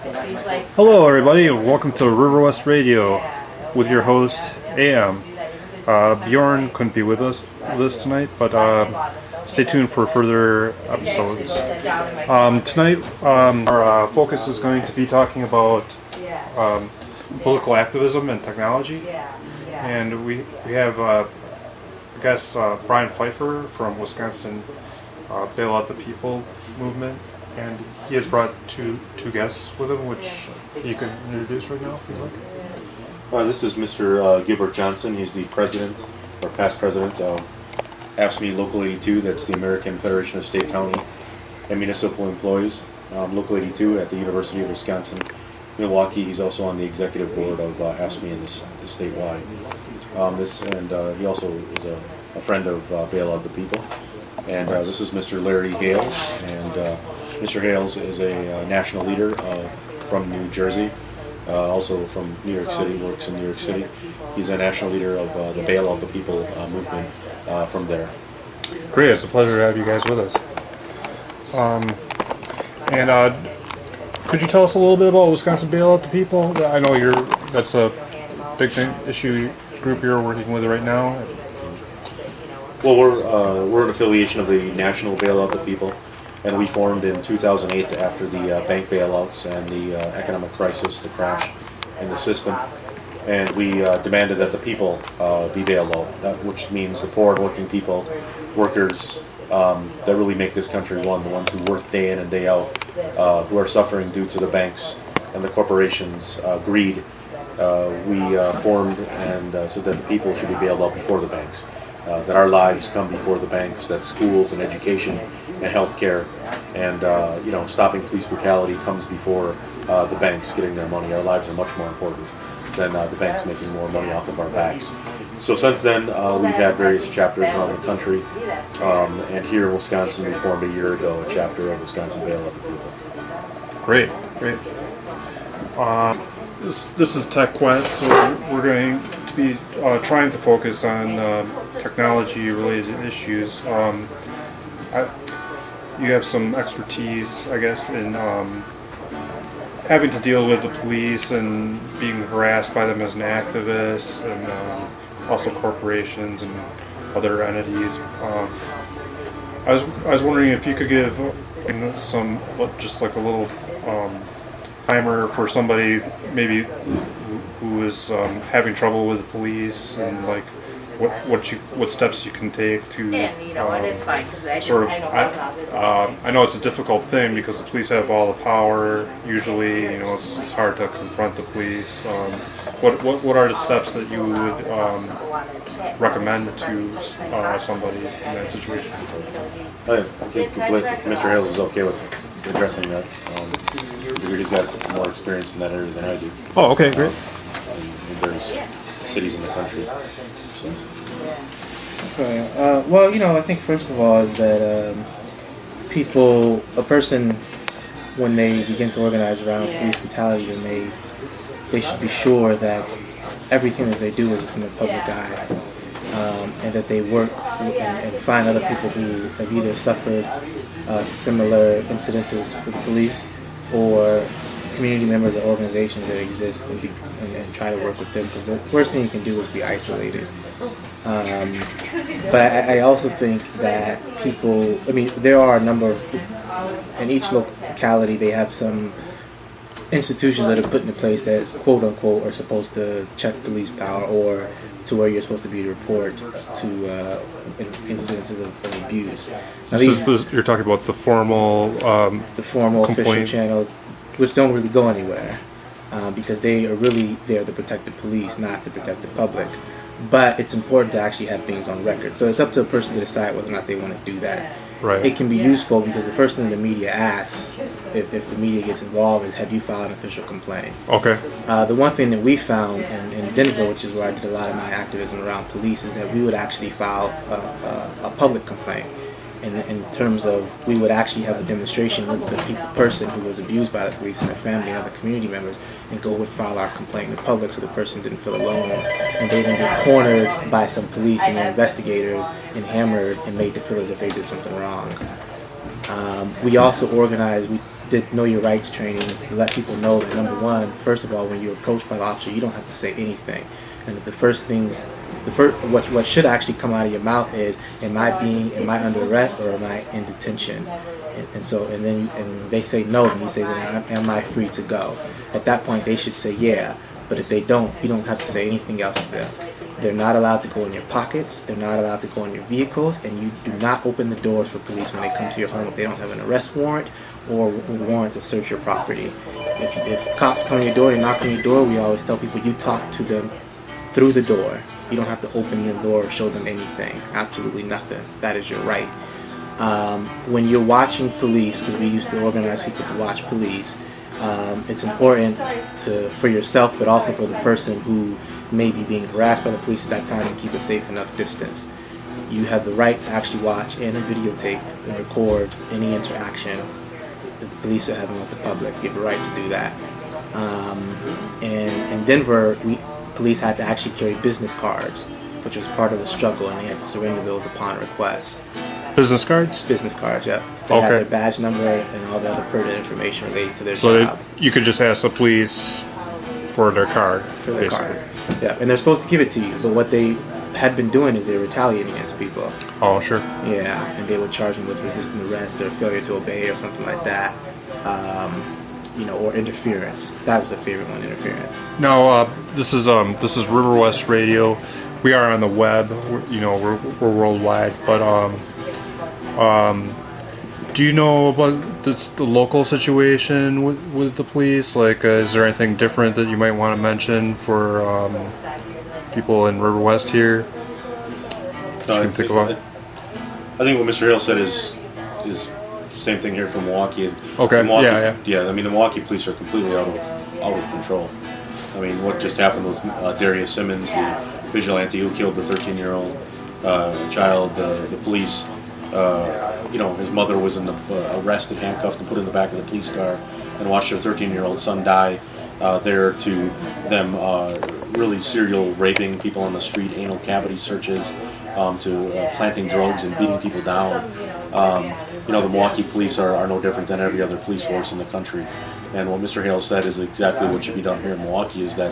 Hello, everybody, and welcome to River West Radio with your host, AM. Bjorn couldn't be with us this tonight, but stay tuned for further episodes. Tonight, our focus is going to be talking about political activism and technology. And we have guest Brian Pfeiffer from Wisconsin Bail Out the People movement. And he has brought two guests with him, which you can introduce right now if you'd like. This is Mr. Gilbert Johnson. He's the president, or past president, of AFSCME Local 82. That's the American Federation of State, County, and Municipal Employees. Local 82 at the University of Wisconsin, Milwaukee. He's also on the executive board of AFSCME and the statewide. He also is a friend of Bail Out the People. And this is Mr. Larry Hales, and Mr. Hales is a national leader from New Jersey, also from New York City, works in New York City. He's a national leader of the Bail Out the People movement from there. Great, it's a pleasure to have you guys with us. Could you tell us a little bit about Wisconsin Bail Out the People? I know that's a big issue group you're working with right now. Well, we're an affiliation of the National Bail Out the People, and we formed in 2008 after the bank bailouts and the economic crisis, the crash in the system. And we demanded that the people be bailed out, which means the poor and working people, workers that really make this country one, the ones who work day in and day out, who are suffering due to the banks and the corporations' greed. We formed and said that the people should be bailed out before the banks. That our lives come before the banks, that schools and education and healthcare and stopping police brutality comes before the banks getting their money. Our lives are much more important than the banks making more money off of our backs. So since then, we've had various chapters around the country, and here in Wisconsin, we formed a year ago a chapter of Wisconsin Bail Out the People. Great. This is Tech Quest, so we're going to be trying to focus on technology-related issues. You have some expertise, I guess, in having to deal with the police and being harassed by them as an activist, and also corporations and other entities. I was wondering if you could give some, just like a little primer for somebody maybe who is having trouble with the police, and like what steps you can take to it's fine, because I know it's a difficult thing because the police have all the power usually. It's hard to confront the police. What are the steps that you would recommend to somebody in that situation? I think Mr. Hales is okay with addressing that. He's got more experience in that area than I do. Oh, okay, great. In various cities in the country. So. Okay. I think first of all is that a person, when they begin to organize around police brutality, then they should be sure that everything that they do is from the public eye, and that they work and find other people who have either suffered similar incidences with the police or community members or organizations that exist, and try to work with them, because the worst thing you can do is be isolated. But I also think that there are a number of, in each locality they have some institutions that are put into place that quote unquote are supposed to check police power, or to where you're supposed to be to report to incidences of abuse. Now, You're talking about the formal official channel, which don't really go anywhere, because they are to protect the police, not to protect the public. But it's important to actually have things on record. So it's up to a person to decide whether or not they want to do that. Right. It can be useful because the first thing the media asks, if the media gets involved, is have you filed an official complaint? Okay. The one thing that we found in Denver, which is where I did a lot of my activism around police, is that we would actually file a public complaint. In terms of, we would actually have a demonstration with the person who was abused by the police and their family and other community members, and go and file our complaint in the public, so the person didn't feel alone and they didn't get cornered by some police and their investigators and hammered and made to feel as if they did something wrong. We also organized, did know your rights training is to let people know that, number one, first of all, when you're approached by the officer, you don't have to say anything, and that what should actually come out of your mouth is, am I under arrest or am I in detention? And then they say no, and you say, then am I free to go? At that point, they should say yeah. But if they don't, you don't have to say anything else to them. They're not allowed to go in your pockets. They're not allowed to go in your vehicles, and you do not open the doors for police when they come to your home if they don't have an arrest warrant or warrant to search your property. If cops come to your door, they knock on your door, we always tell people you talk to them through the door. You don't have to open the door or show them anything. Absolutely nothing. That is your right. When you're watching police, because we used to organize people to watch police, it's important for yourself, but also for the person who may be being harassed by the police at that time, to keep a safe enough distance. You have the right to actually watch and videotape and record any interaction that the police are having with the public. You have a right to do that. And in Denver, police had to actually carry business cards, which was part of the struggle, and they had to surrender those upon request. Business cards? Business cards, yeah. They had their badge number and all the other pertinent information related to their job. So you could just ask the police for their card, for their card. Yeah, and they're supposed to give it to you, but what they had been doing is they were retaliating against people. Oh, sure. Yeah, and they would charge them with resisting arrest or failure to obey or something like that. Or interference. That was the favorite one, interference. No, this is River West Radio. We are on the web. We're worldwide, but do you know about the local situation with the police? Like, is there anything different that you might want to mention for people in River West here? I think what Mr. Hale said is the same thing here from Milwaukee. Okay. Yeah. I mean, the Milwaukee police are completely out of control. I mean, what just happened with Darius Simmons, the vigilante who killed the 13-year-old child, the police. His mother was arrested, handcuffed, and put in the back of the police car, and watched her 13-year-old son die there, to them really serial raping people on the street, anal cavity searches, to planting drugs and beating people down. The Milwaukee police are no different than every other police force in the country. And what Mr. Hale said is exactly what should be done here in Milwaukee, is that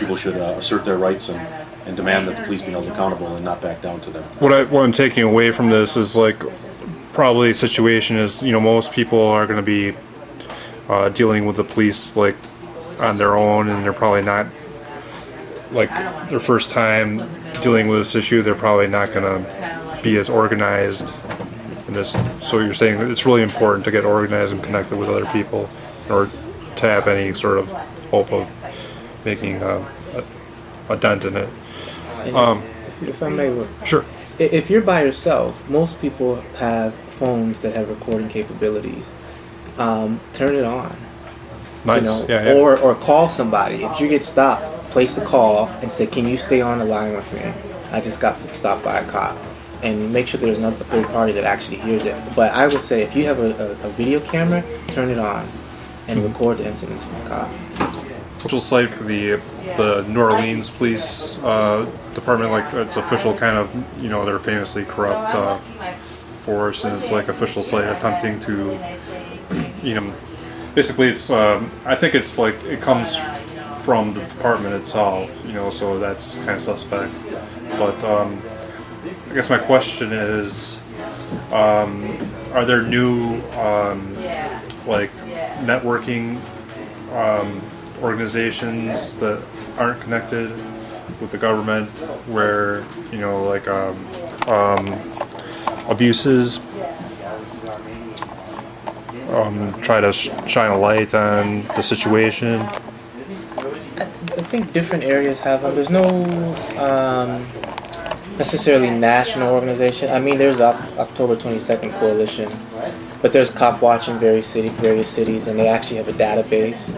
people should assert their rights and demand that the police be held accountable and not back down to them. What I'm taking away from this is, like, probably a situation is, most people are going to be dealing with the police, like, on their own, and they're probably not, like, their first time dealing with this issue. They're probably not going to be as organized in this. So you're saying that it's really important to get organized and connected with other people in order to have any sort of hope of making a dent in it. If I may, sure. If you're by yourself, most people have phones that have recording capabilities. Turn it on. Nice. Or call somebody. If you get stopped, place a call and say, "Can you stay on the line with me? I just got stopped by a cop." And make sure there's not a third party that actually hears it. But I would say, if you have a video camera, turn it on and record the incidents with the cop. Official site for the New Orleans Police Department, like, it's official kind of, they're famously corrupt force, and it's like official site attempting to, basically it's, I think it's like, it comes from the department itself, so that's kind of suspect. But I guess my question is, are there new, like, networking organizations that aren't connected with the government where, abuses try to shine a light on the situation? I think different areas have them. There's no necessarily national organization. I mean, there's October 22nd Coalition, but there's Cop Watch in various cities, and they actually have a database.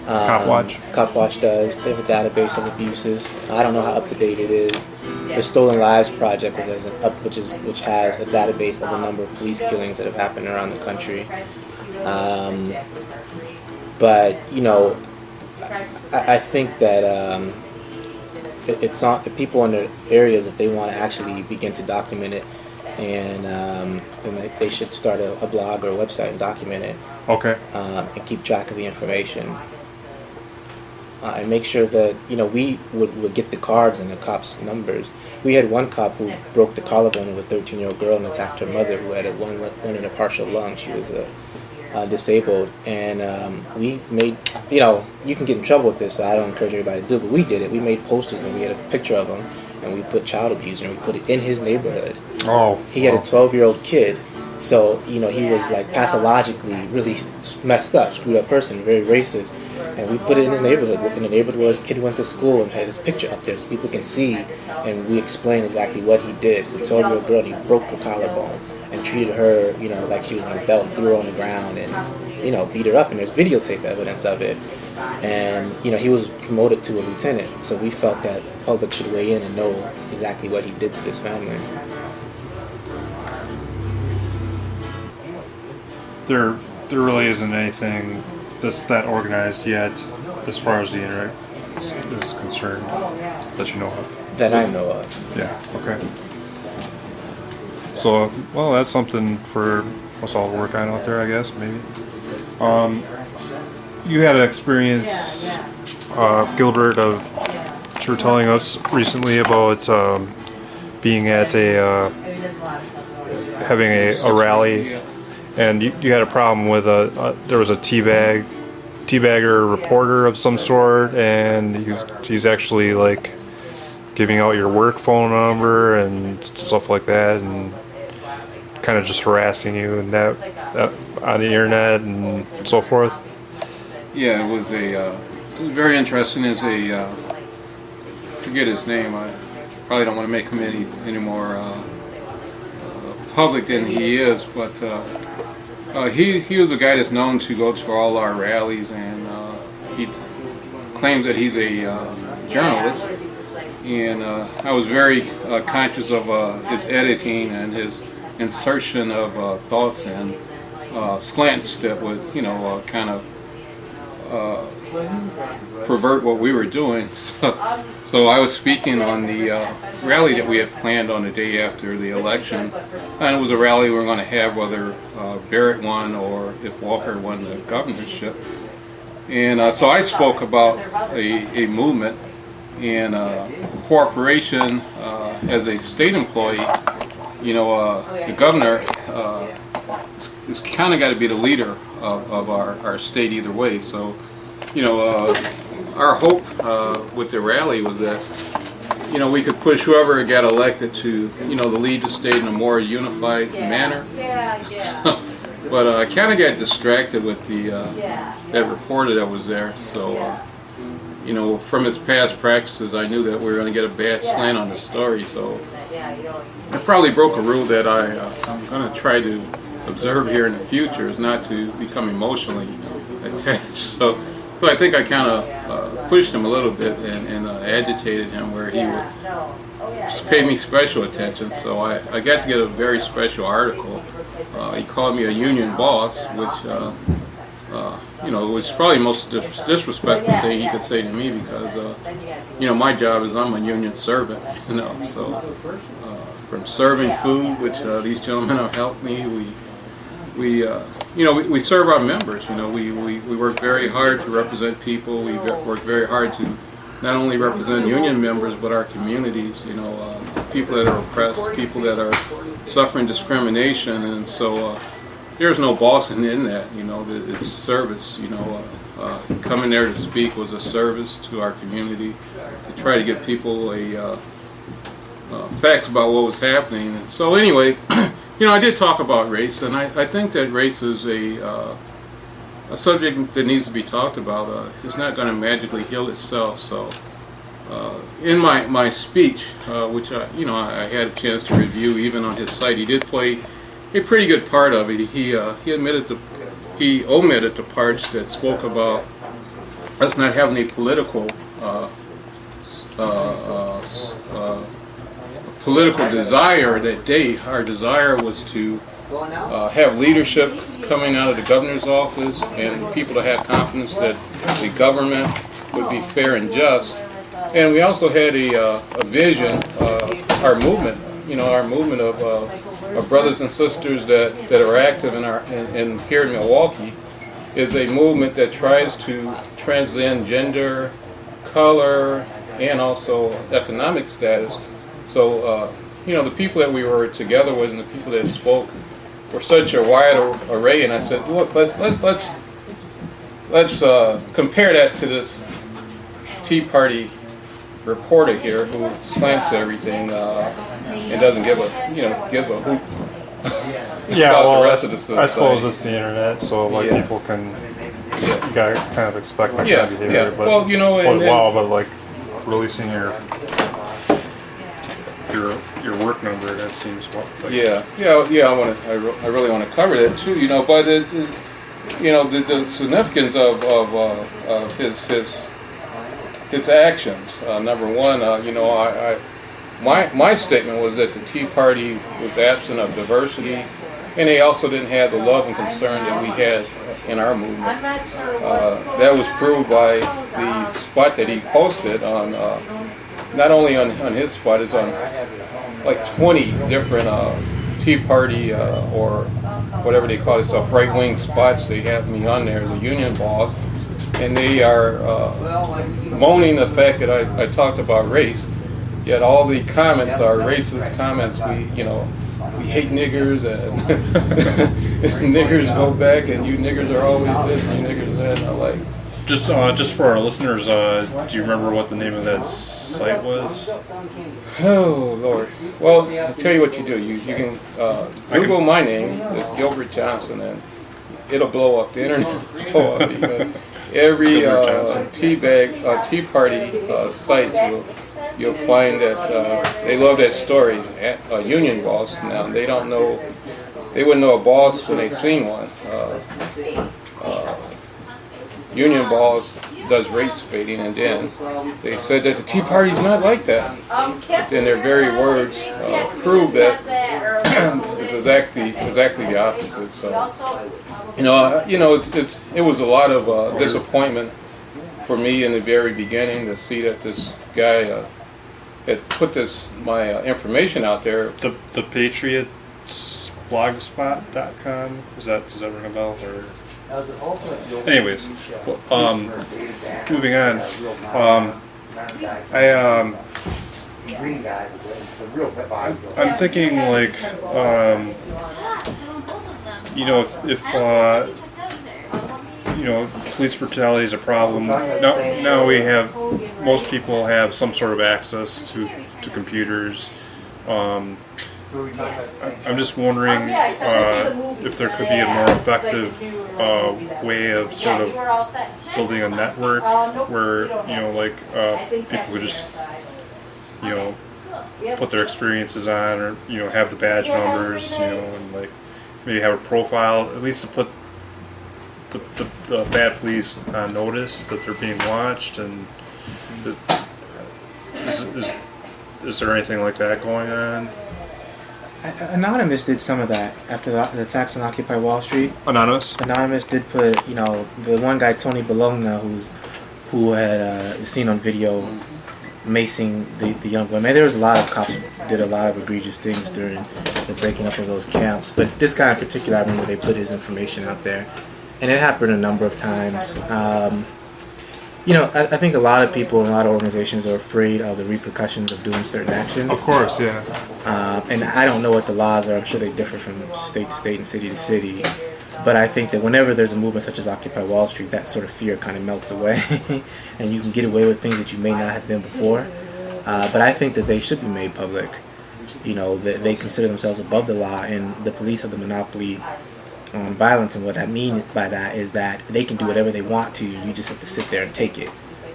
Cop Watch? Cop Watch does. They have a database of abuses. I don't know how up to date it is. The Stolen Lives Project, which has a database of the number of police killings that have happened around the country. But I think that it's on the people in the areas, if they want to actually begin to document it, and then they should start a blog or a website and document it. Okay. And keep track of the information. And make sure that, we would get the cards and the cops' numbers. We had one cop who broke the collarbone of a 13-year-old girl and attacked her mother, who had one in a partial lung. She was disabled. And we made, you can get in trouble with this, so I don't encourage everybody to do it, but we did it. We made posters and we had a picture of him, and we put child abuse, and we put it in his neighborhood. Oh. He had a 12-year-old kid. So, he was like pathologically really messed up, screwed up person, very racist. And we put it in his neighborhood, in the neighborhood where his kid went to school, and had his picture up there so people can see. And we explain exactly what he did. It's a 12-year-old girl, and he broke her collarbone and treated her, like she was an adult, and threw her on the ground and, beat her up. And there's videotape evidence of it. And, he was promoted to a lieutenant. So we felt that the public should weigh in and know exactly what he did to this family. There really isn't anything that's that organized yet, as far as the internet is concerned, that you know of. That I know of. Yeah. Okay. So, well, that's something for us all to work on out there, I guess. Maybe. You had an experience, Gilbert, of you were telling us recently about being at having a rally. And you had a problem with there was a teabagger reporter of some sort, and he's actually like giving out your work phone number and stuff like that, and kind of just harassing you and that on the internet and so forth. Yeah, it was very interesting. As forget his name. I probably don't want to make him any more public than he is, but. He was a guy that's known to go to all our rallies, and he claims that he's a journalist. And I was very conscious of his editing and his insertion of thoughts and slants that would, kind of pervert what we were doing. So I was speaking on the rally that we had planned on the day after the election, and it was a rally we were going to have whether Barrett won or if Walker won the governorship. And so I spoke about a movement and cooperation as a state employee. The governor is kind of got to be the leader of our state either way. So, our hope with the rally was that, we could push whoever got elected to, to lead the state in a more unified manner. So, but I kind of got distracted with that reporter that was there. So, from his past practices, I knew that we were going to get a bad slant on the story. So I probably broke a rule that I'm going to try to observe here in the future, is not to become emotionally attached. So I think I kind of pushed him a little bit and agitated him where he would just pay me special attention. So I got to get a very special article. He called me a union boss, which was probably the most disrespectful thing he could say to me, because my job is I'm a union servant. So from serving food, which these gentlemen have helped me, we serve our members. We work very hard to represent people. We work very hard to not only represent union members, but our communities. People that are oppressed, people that are suffering discrimination, and so there's no bossing in that. It's service. Coming there to speak was a service to our community, to try to give people facts about what was happening. And so anyway. I did talk about race, and I think that race is a subject that needs to be talked about. It's not going to magically heal itself. So, in my speech, which I had a chance to review, even on his site, he did play a pretty good part of it. He omitted the parts that spoke about us not having a political desire that day. Our desire was to have leadership coming out of the governor's office and people to have confidence that the government would be fair and just. And we also had a vision, our movement, of brothers and sisters that are active in here in Milwaukee, is a movement that tries to transcend gender, color, and also economic status. So, the people that we were together with and the people that spoke were such a wide array. And I said, look, let's compare that to this Tea Party reporter here who slants everything and doesn't give a hoot Yeah, about well, the rest of the society. I suppose it's the internet, so like Yeah. people can you gotta kind of expect that Yeah, kind of behavior. yeah. But Well, but like releasing your work number, that seems like Yeah. I really want to cover that too. But the significance of his actions. Number one, my statement was that the Tea Party was absent of diversity, and they also didn't have the love and concern that we had in our movement. That was proved by the spot that he posted on, not only on his spot, it's on like 20 different Tea Party or whatever they call themselves, right-wing spots. They have me on there as a union boss, and they are moaning the fact that I talked about race, yet all the comments are racist comments. We hate niggers, and niggers go back, and you niggers are always this, and you niggers that. And I'm like, just for our listeners, do you remember what the name of that site was? oh Lord. Well, I'll tell you what you do. You can Google my name, it's Gilbert Johnson, and it'll blow up. The internet will blow up because every Tea Party site you'll find that they love that story. A union boss. Now they don't know. They wouldn't know a boss when they seen one. Union boss does race baiting, and then they said that the Tea Party's not like that. But then their very words prove that it's exactly the opposite. So, it was a lot of disappointment for me in the very beginning to see that this guy had put my information out there. The Patriots blogspot.com, does that ring a bell? Or anyways, moving on. I'm thinking like if police brutality is a problem. Now we have, most people have some sort of access to computers. I'm just wondering if there could be a more effective way of sort of building a network where people could just put their experiences on, or have the badge numbers, and like maybe have a profile at least to put the bad police on notice that they're being watched. And is there anything like that going on? Anonymous did some of that after the attacks on Occupy Wall Street. Anonymous did put, the one guy, Tony Bologna, who had seen on video macing the young women. There was a lot of cops who did a lot of egregious things during the breaking up of those camps. But this guy in particular, I remember they put his information out there. And it happened a number of times. I think a lot of people and a lot of organizations are afraid of the repercussions of doing certain actions. Of course, yeah. And I don't know what the laws are. I'm sure they differ from state to state and city to city. But I think that whenever there's a movement such as Occupy Wall Street, that sort of fear kind of melts away. And you can get away with things that you may not have been before. But I think that they should be made public. That they consider themselves above the law, and the police have the monopoly on violence. And what I mean by that is that they can do whatever they want to. You just have to sit there and take it.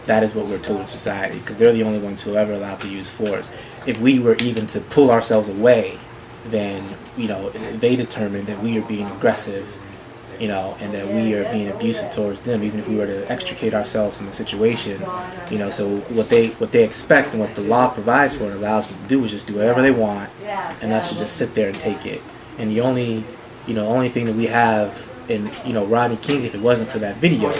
That is what we're told in society, because they're the only ones who are ever allowed to use force. If we were even to pull ourselves away, then they determine that we are being aggressive, and that we are being abusive towards them, even if we were to extricate ourselves from the situation. So what they expect and what the law provides for and allows them to do is just do whatever they want, and us to just sit there and take it. And the only thing that we have in Rodney King, if it wasn't for that video,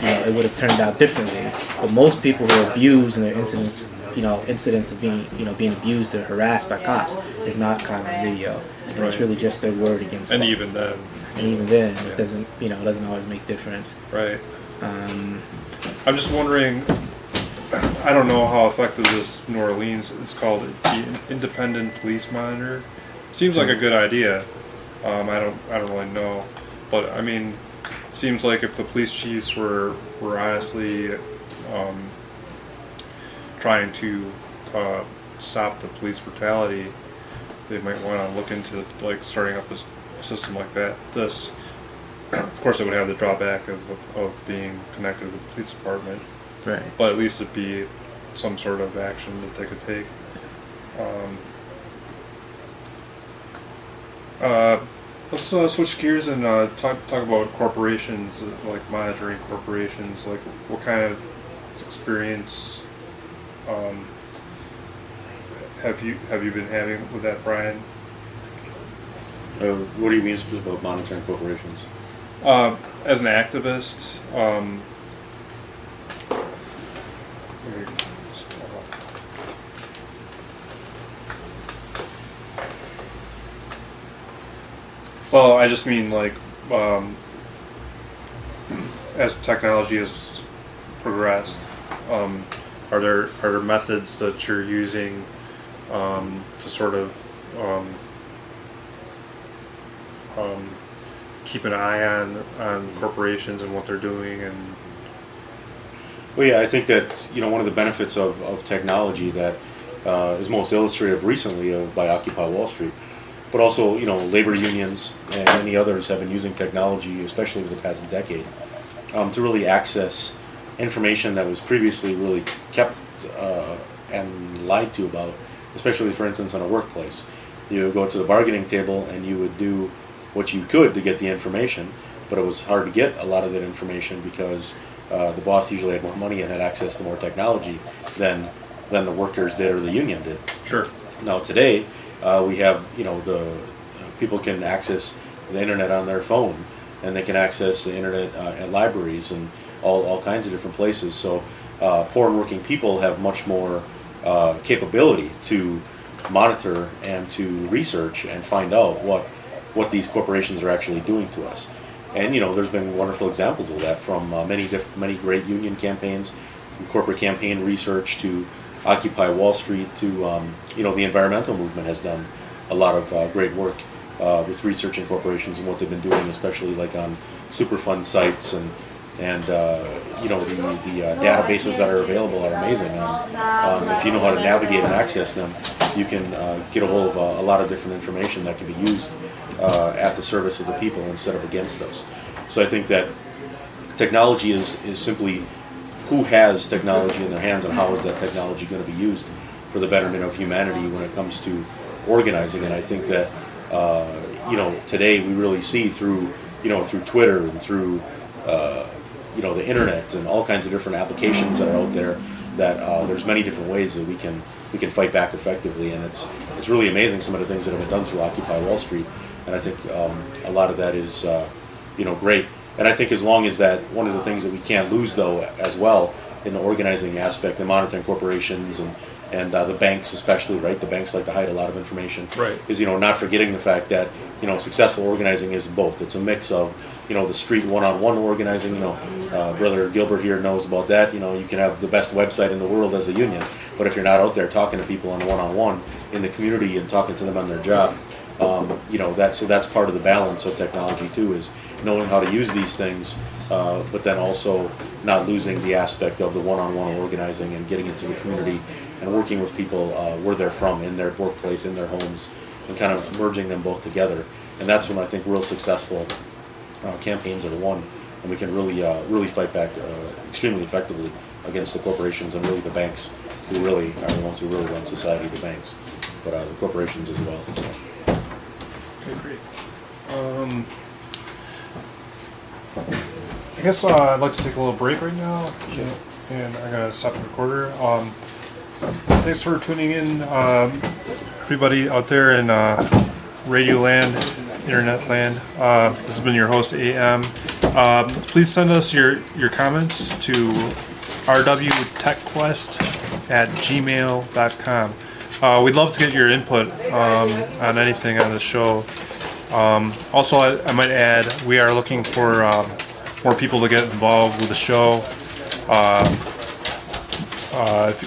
it would have turned out differently. But most people who are abused and their incidents of being abused or harassed by cops is not caught on video, and it's really just their word against them. And even then, and even then, Yeah. it doesn't always make difference. Right. I'm just wondering. I don't know how effective this New Orleans. It's called the Independent Police Monitor. Seems like a good idea. I don't really know, but I mean, it seems like if the police chiefs were honestly trying to stop the police brutality, they might want to look into like starting up a system like that. This, of course, it would have the drawback of being connected to the police department, Right. but at least it'd be some sort of action that they could take. Let's switch gears and talk about corporations, like monitoring corporations. Like, what kind of experience have you been having with that, Brian? What do you mean about monitoring corporations? As an activist, well, I just mean like as technology has progressed, are there methods that you're using to sort of keep an eye on corporations and what they're doing? And Well, yeah, I think that one of the benefits of technology that is most illustrative recently by Occupy Wall Street, but also labor unions and many others have been using technology, especially over the past decade, to really access information that was previously really kept and lied to about, especially for instance in a workplace. You would go to the bargaining table and you would do what you could to get the information, but it was hard to get a lot of that information because the boss usually had more money and had access to more technology than the workers did or the union did. sure, Now today, we have the people can access the internet on their phone, and they can access the internet at libraries and all kinds of different places. So poor and working people have much more capability to monitor and to research and find out what these corporations are actually doing to us. And there's been wonderful examples of that from many great union campaigns, from corporate campaign research to Occupy Wall Street to the environmental movement has done a lot of great work with researching corporations and what they've been doing, especially like on Superfund sites and the databases that are available are amazing. If you know how to navigate and access them, you can get a hold of a lot of different information that can be used at the service of the people instead of against us. So I think that technology is simply who has technology in their hands and how is that technology going to be used for the betterment of humanity when it comes to organizing. And I think that today we really see through Twitter and through the internet and all kinds of different applications that are out there that there's many different ways that we can fight back effectively. And it's really amazing some of the things that have been done through Occupy Wall Street. And I think a lot of that is great. And I think as long as that, one of the things that we can't lose though as well in the organizing aspect and monitoring corporations and the banks especially, right? The banks like to hide a lot of information. Right. Is not forgetting the fact that successful organizing is both. It's a mix of the street one-on-one organizing. Brother Gilbert here knows about that. You can have the best website in the world as a union, but if you're not out there talking to people on a one-on-one in the community and talking to them on their job, that's part of the balance of technology too, is knowing how to use these things, but then also not losing the aspect of the one-on-one organizing and getting into the community and working with people where they're from, in their workplace, in their homes, and kind of merging them both together. And that's when I think real successful campaigns are won, and we can really fight back extremely effectively against the corporations and really the banks, who really are the ones who really run society, the banks, but the corporations as well. So. okay, great. I guess I'd like to take a little break right now, and I'm gonna stop the recorder. Thanks for tuning in, everybody out there in Radio Land, Internet Land. This has been your host, AM. Please send us your comments to rwtechquest@gmail.com. We'd love to get your input on anything on the show. Also, I might add, we are looking for more people to get involved with the show.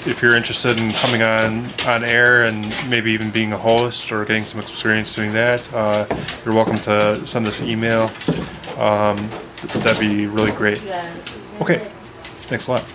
If you're interested in coming on air and maybe even being a host or getting some experience doing that, you're welcome to send us an email. That'd be really great. Okay, thanks a lot.